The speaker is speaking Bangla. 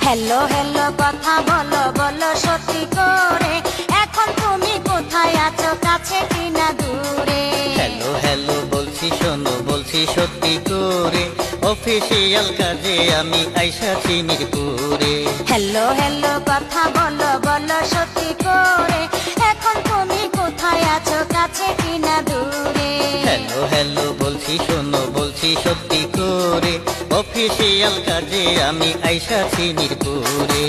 হ্যালো হ্যালো কথা বলো বলো সত্যি করে, এখন তুমি কোথায় আছো, কাছে কিনা দূরে? হ্যালো হ্যালো বলছি শোনো, বলছি সত্যি করে, অফিসিয়াল কাজে আমি আইসাছি মিরপুরে। হ্যালো হ্যালো কথা বলো বলো সত্যি করে, এখন তুমি কোথায় আছো, কাছে কিনা দূরে? হ্যালো হ্যালো বলছি শোনো, বলছি সত্যি করে, অফিসিয়াল কাজে আমি আইসাছি মিরপুরে।